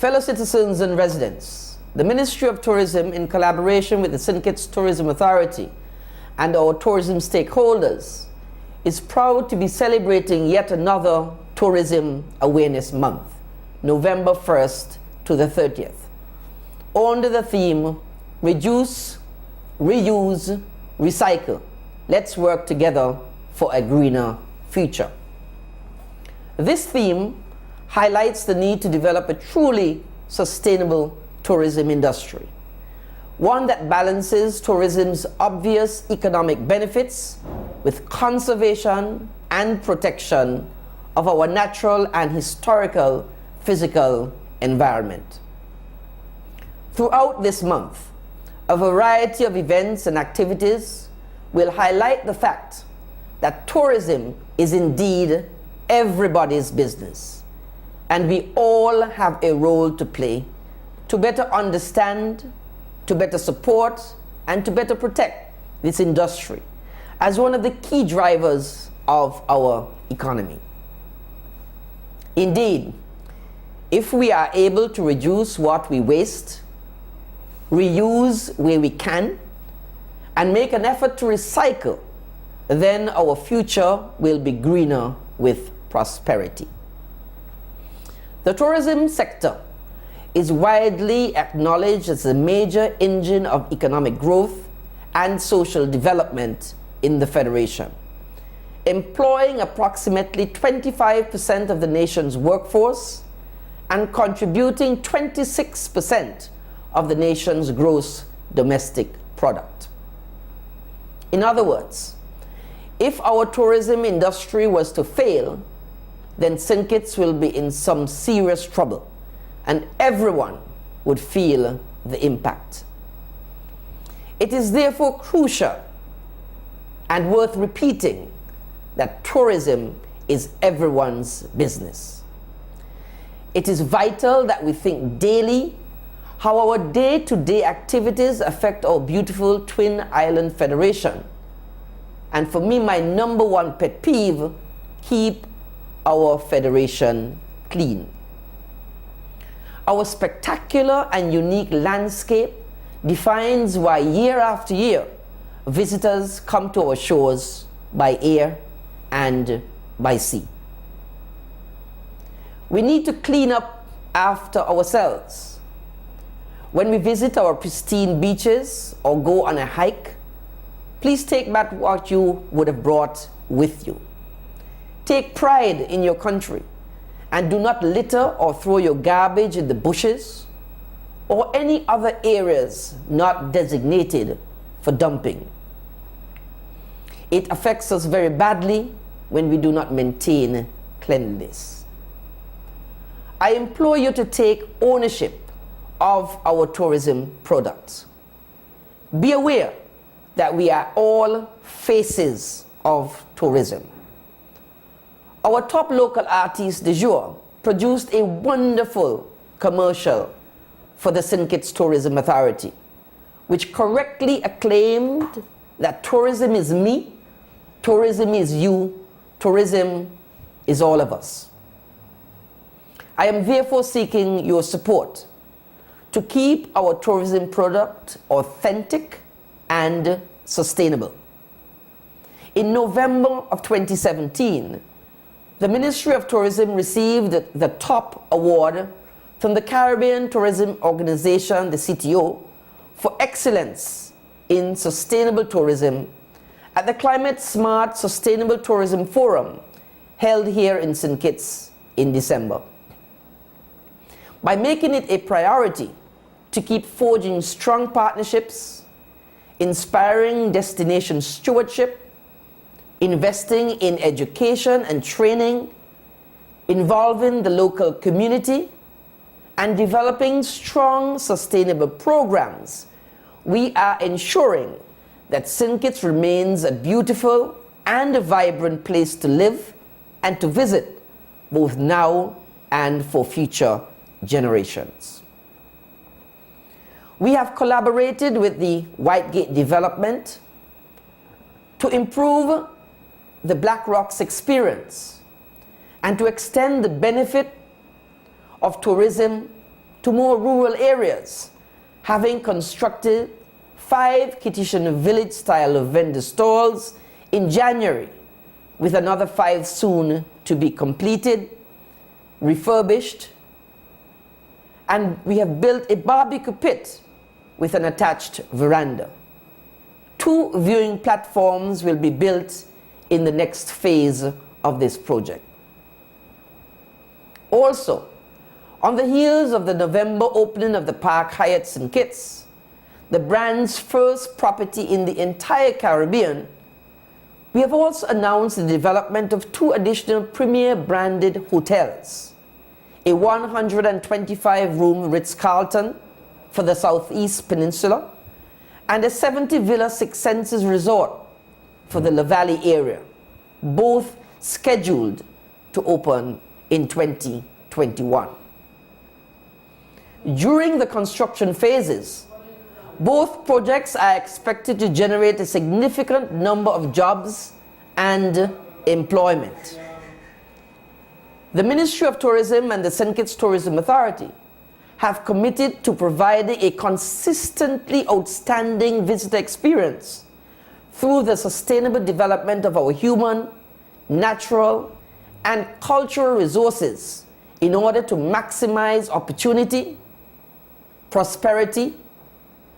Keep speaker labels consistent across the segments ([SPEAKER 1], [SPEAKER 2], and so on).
[SPEAKER 1] Fellow citizens and residents, the Ministry of Tourism, in collaboration with the St. Kitts Tourism Authority and our tourism stakeholders, is proud to be celebrating yet another Tourism Awareness Month, November 1st to the 30th, under the theme, Reduce, Reuse, Recycle. Let's work together for a greener future. This theme highlights the need to develop a truly sustainable tourism industry, one that balances tourism's obvious economic benefits with conservation and protection of our natural and historical physical environment. Throughout this month, a variety of events and activities will highlight the fact that tourism is indeed everybody's business, and we all have a role to play to better understand, to better support, and to better protect this industry as one of the key drivers of our economy. Indeed, if we are able to reduce what we waste, reuse where we can, and make an effort to recycle, then our future will be greener with prosperity. The tourism sector is widely acknowledged as a major engine of economic growth and social development in the Federation, employing approximately 25% of the nation's workforce and contributing 26% of the nation's gross domestic product. In other words, if our tourism industry was to fail, then St. Kitts will be in some serious trouble, and everyone would feel the impact. It is therefore crucial and worth repeating that tourism is everyone's business. It is vital that we think daily how our day-to-day activities affect our beautiful Twin Island Federation. And for me, my number one pet peeve, keep our federation clean. Our spectacular and unique landscape defines why year after year visitors come to our shores by air and by sea. We need to clean up after ourselves. When we visit our pristine beaches or go on a hike, please take back what you would have brought with you. Take pride in your country and do not litter or throw your garbage in the bushes or any other areas not designated for dumping. It affects us very badly when we do not maintain cleanliness. I implore you to take ownership of our tourism products. Be aware that we are all faces of tourism. Our top local artist du jour produced a wonderful commercial for the St. Kitts Tourism Authority, which correctly acclaimed that tourism is me, tourism is you, tourism is all of us. I am therefore seeking your support to keep our tourism product authentic and sustainable. In November of 2017, the Ministry of Tourism received the top award from the Caribbean Tourism Organization, the CTO, for excellence in sustainable tourism at the Climate Smart Sustainable Tourism Forum held here in St. Kitts in December. By making it a priority to keep forging strong partnerships, inspiring destination stewardship, investing in education and training, involving the local community, and developing strong sustainable programs, we are ensuring that St. Kitts remains a beautiful and a vibrant place to live and to visit, both now and for future generations. We have collaborated with the Whitegate Development to improve the Black Rocks experience and to extend the benefit of tourism to more rural areas, having constructed 5 Kittitian village-style vendor stalls in January, with another 5 soon to be completed, refurbished, and we have built a barbecue pit with an attached veranda. 2 viewing platforms will be built in the next phase of this project. Also, on the heels of the November opening of the Park Hyatt St. Kitts, the brand's first property in the entire Caribbean, we have also announced the development of 2 additional premier branded hotels, a 125-room Ritz-Carlton for the Southeast Peninsula, and a 70-villa Six Senses resort for the La Valley area, both scheduled to open in 2021. During the construction phases, both projects are expected to generate a significant number of jobs and employment. The Ministry of Tourism and the St. Kitts Tourism Authority have committed to providing a consistently outstanding visitor experience through the sustainable development of our human, natural, and cultural resources in order to maximize opportunity, prosperity,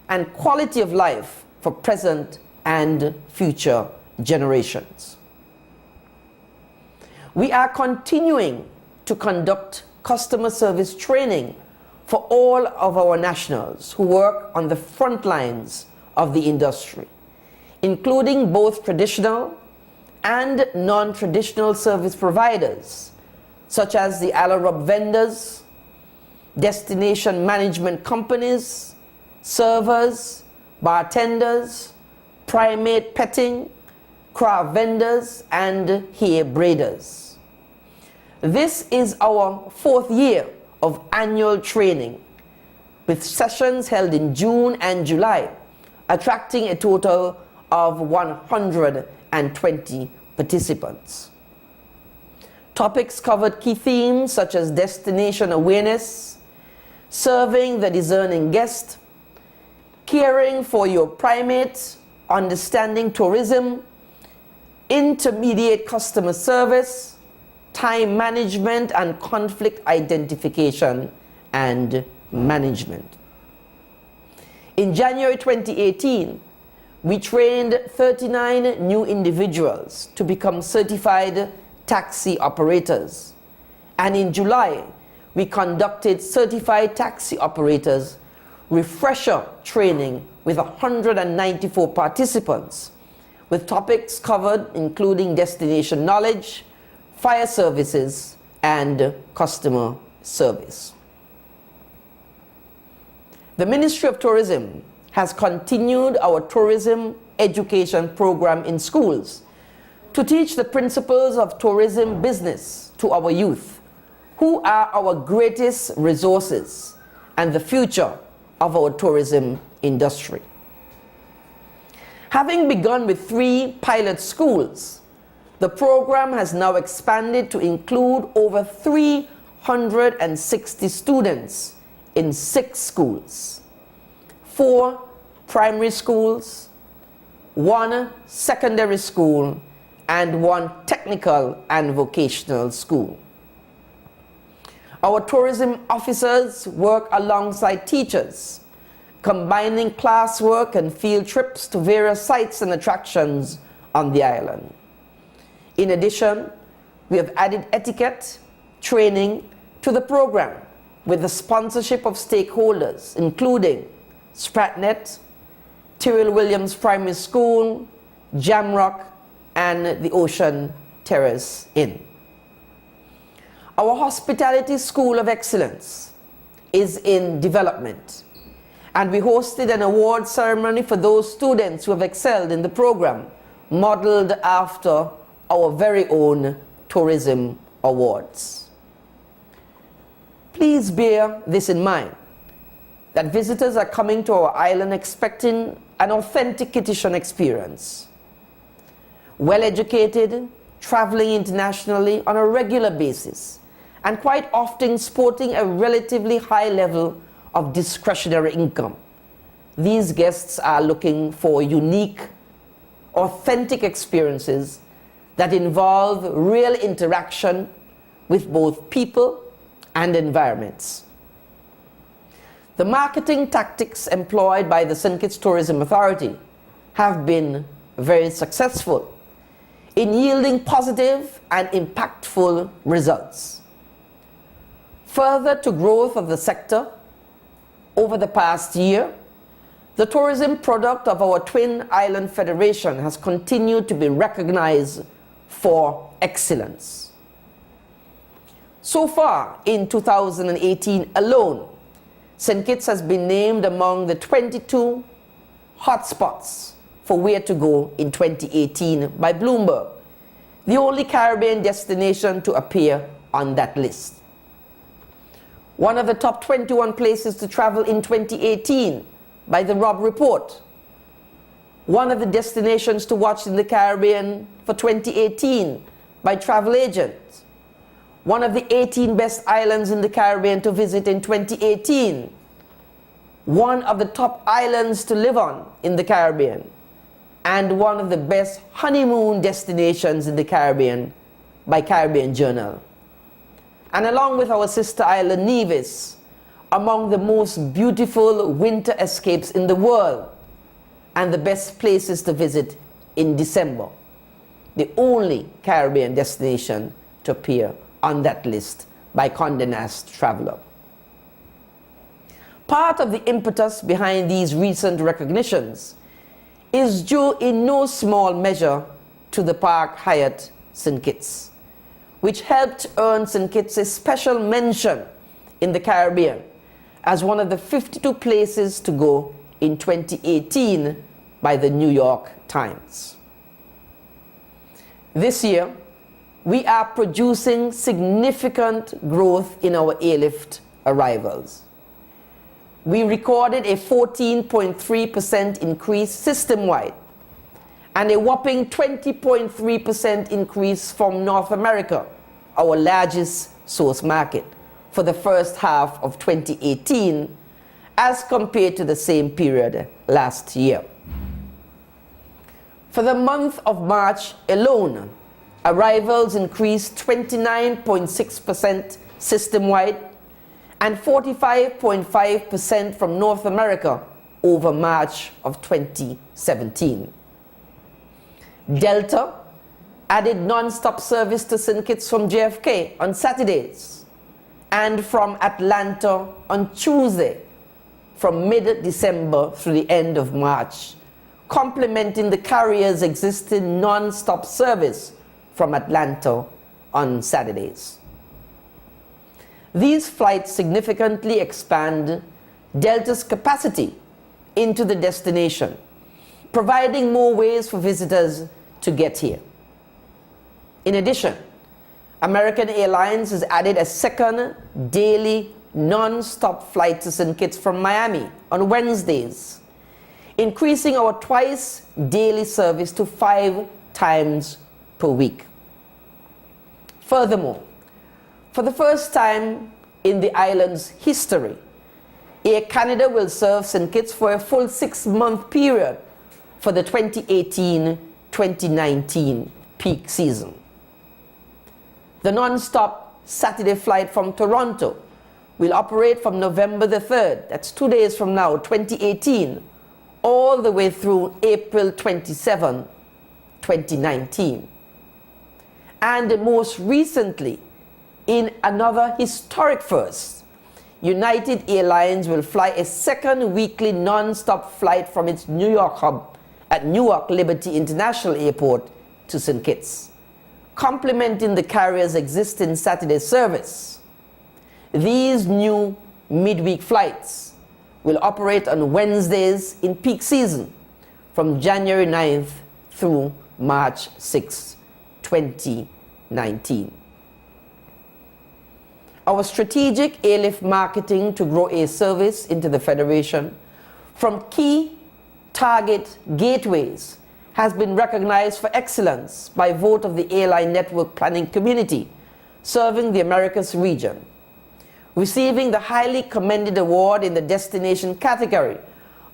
[SPEAKER 1] and quality of life for present and future generations. We are continuing to conduct customer service training for all of our nationals who work on the front lines of the industry, including both traditional and non-traditional service providers, such as the Alarab vendors, destination management companies, servers, bartenders, primate petting, craft vendors, and hair braiders. This is our 4th year of annual training, with sessions held in June and July, attracting a total of 120 participants. Topics covered key themes such as destination awareness, serving the discerning guest, caring for your primate, understanding tourism, intermediate customer service, time management, and conflict identification and management. In January 2018, we trained 39 new individuals to become certified taxi operators. And in July, we conducted certified taxi operators refresher training with 194 participants, with topics covered including destination knowledge, fire services, and customer service. The Ministry of Tourism has continued our tourism education program in schools to teach the principles of tourism business to our youth, who are our greatest resources and the future of our tourism industry. Having begun with 3 pilot schools, the program has now expanded to include over 360 students in 6 schools, 4 primary schools, 1 secondary school, and 1 technical and vocational school. Our tourism officers work alongside teachers, combining classwork and field trips to various sites and attractions on the island. In addition, we have added etiquette training to the program with the sponsorship of stakeholders, including Spratnet, Tyrrell Williams Primary School, Jamrock, and the Ocean Terrace Inn. Our Hospitality School of Excellence is in development, and we hosted an award ceremony for those students who have excelled in the program, modeled after our very own tourism awards. Please bear this in mind, that visitors are coming to our island expecting an authentic Kittitian experience. Well-educated, traveling internationally on a regular basis, and quite often sporting a relatively high level of discretionary income. These guests are looking for unique, authentic experiences that involve real interaction with both people and environments. The marketing tactics employed by the St. Kitts Tourism Authority have been very successful in yielding positive and impactful results. Further to growth of the sector, over the past year, the tourism product of our Twin Island Federation has continued to be recognized for excellence. So far, in 2018 alone, St. Kitts has been named among the 22 hotspots for where to go in 2018 by Bloomberg, the only Caribbean destination to appear on that list. One of the top 21 places to travel in 2018 by the Rob Report. One of the destinations to watch in the Caribbean for 2018 by Travel Agent. One of the 18 best islands in the Caribbean to visit in 2018. One of the top islands to live on in the Caribbean. And one of the best honeymoon destinations in the Caribbean by Caribbean Journal. And along with our sister island Nevis, among the most beautiful winter escapes in the world and the best places to visit in December. The only Caribbean destination to appear on that list by Condé Nast Traveler. Part of the impetus behind these recent recognitions is due in no small measure to the Park Hyatt St. Kitts, which helped earn St. Kitts a special mention in the Caribbean as one of the 52 places to go in 2018 by the New York Times. This year, we are producing significant growth in our airlift arrivals. We recorded a 14.3% increase system-wide and a whopping 20.3% increase from North America, our largest source market, for the first half of 2018 as compared to the same period last year. For the month of March alone, arrivals increased 29.6% system-wide and 45.5% from North America over March of 2017. Delta added non-stop service to St. Kitts from JFK on Saturdays and from Atlanta on Tuesday from mid-December through the end of March, complementing the carrier's existing non-stop service from Atlanta on Saturdays. These flights significantly expand Delta's capacity into the destination, providing more ways for visitors to get here. In addition, American Airlines has added a second daily non-stop flight to St. Kitts from Miami on Wednesdays, increasing our twice daily service to 5 times per week. Furthermore, for the first time in the island's history, Air Canada will serve St. Kitts for a full 6-month period for the 2018-2019 peak season. The non-stop Saturday flight from Toronto will operate from November the 3rd, that's 2 days from now, 2018, all the way through April 27, 2019. And most recently, in another historic first, United Airlines will fly a second weekly non-stop flight from its New York hub at Newark Liberty International Airport to St. Kitts, complementing the carrier's existing Saturday service. These new midweek flights will operate on Wednesdays in peak season from January 9th through March 6, 2019. Our strategic airlift marketing to grow air service into the Federation from key target gateways has been recognized for excellence by vote of the airline network planning community, serving the Americas region, receiving the highly commended award in the destination category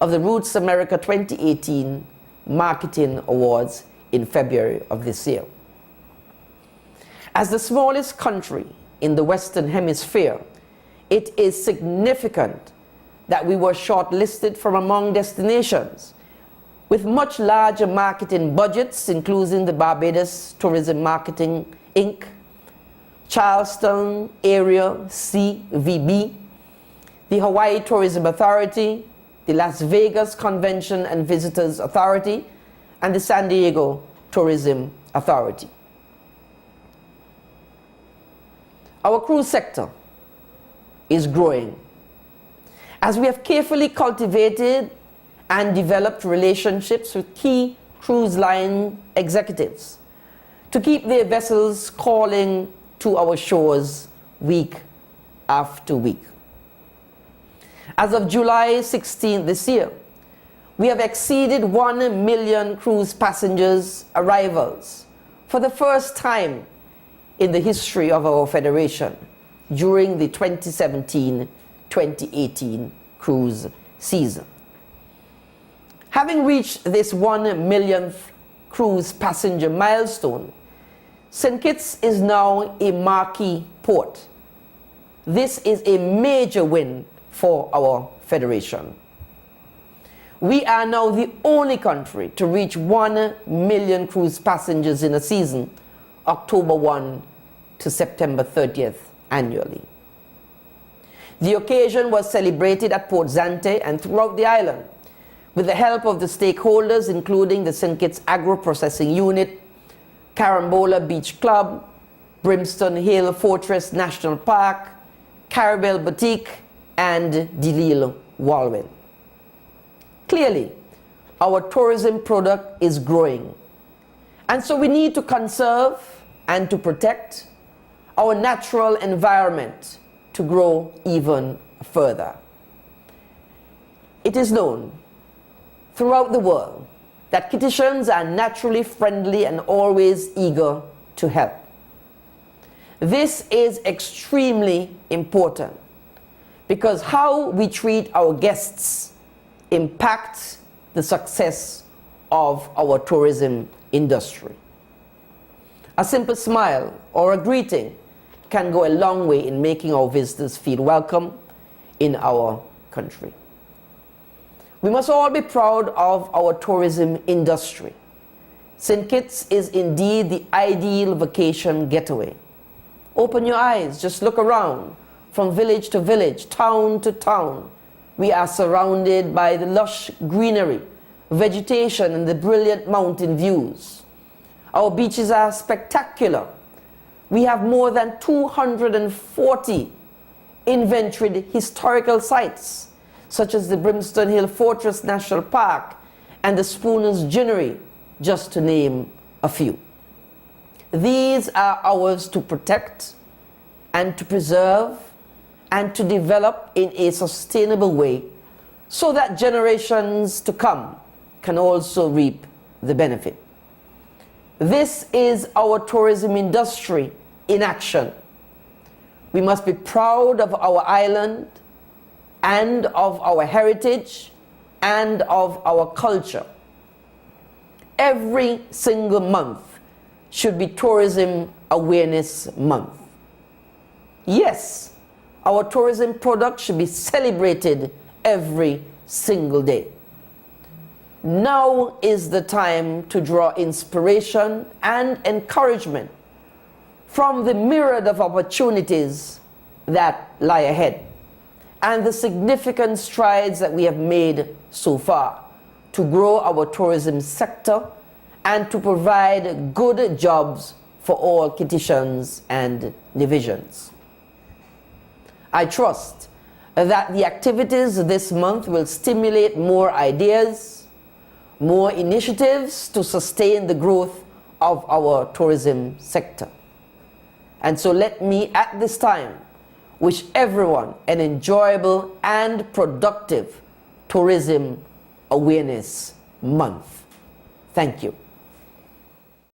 [SPEAKER 1] of the Roots America 2018 Marketing Awards in February of this year. As the smallest country in the Western Hemisphere, it is significant that we were shortlisted from among destinations with much larger marketing budgets, including the Barbados Tourism Marketing Inc., Charleston Area CVB, the Hawaii Tourism Authority, the Las Vegas Convention and Visitors Authority, and the San Diego Tourism Authority. Our cruise sector is growing as we have carefully cultivated and developed relationships with key cruise line executives to keep their vessels calling to our shores week after week. As of July 16 this year, we have exceeded 1 million cruise passengers arrivals for the first time in the history of our federation during the 2017-2018 cruise season. Having reached this 1 millionth cruise passenger milestone, St. Kitts is now a marquee port. This is a major win for our federation. We are now the only country to reach 1 million cruise passengers in a season, October 1 to September 30th annually. The occasion was celebrated at Port Zante and throughout the island with the help of the stakeholders, including the St. Kitts Agro-Processing Unit, Carambola Beach Club, Brimstone Hill Fortress National Park, Carabel Boutique, and Delisle Walwyn. Clearly, our tourism product is growing, and so we need to conserve and to protect our natural environment to grow even further. It is known throughout the world that Kittitians are naturally friendly and always eager to help. This is extremely important because how we treat our guests impacts the success of our tourism industry. A simple smile or a greeting can go a long way in making our visitors feel welcome in our country. We must all be proud of our tourism industry. St. Kitts is indeed the ideal vacation getaway. Open your eyes, just look around. From village to village, town to town, we are surrounded by the lush greenery, vegetation, and the brilliant mountain views. Our beaches are spectacular. We have more than 240 inventoried historical sites, such as the Brimstone Hill Fortress National Park and the Spooner's Ginnery, just to name a few. These are ours to protect and to preserve and to develop in a sustainable way so that generations to come can also reap the benefit. This is our tourism industry in action. We must be proud of our island and of our heritage and of our culture. Every single month should be Tourism Awareness Month. Yes, our tourism product should be celebrated every single day. Now is the time to draw inspiration and encouragement from the myriad of opportunities that lie ahead and the significant strides that we have made so far to grow our tourism sector and to provide good jobs for all Kittitians and divisions. I trust that the activities this month will stimulate more ideas, more initiatives to sustain the growth of our tourism sector. And so let me at this time wish everyone an enjoyable and productive Tourism Awareness Month. Thank you.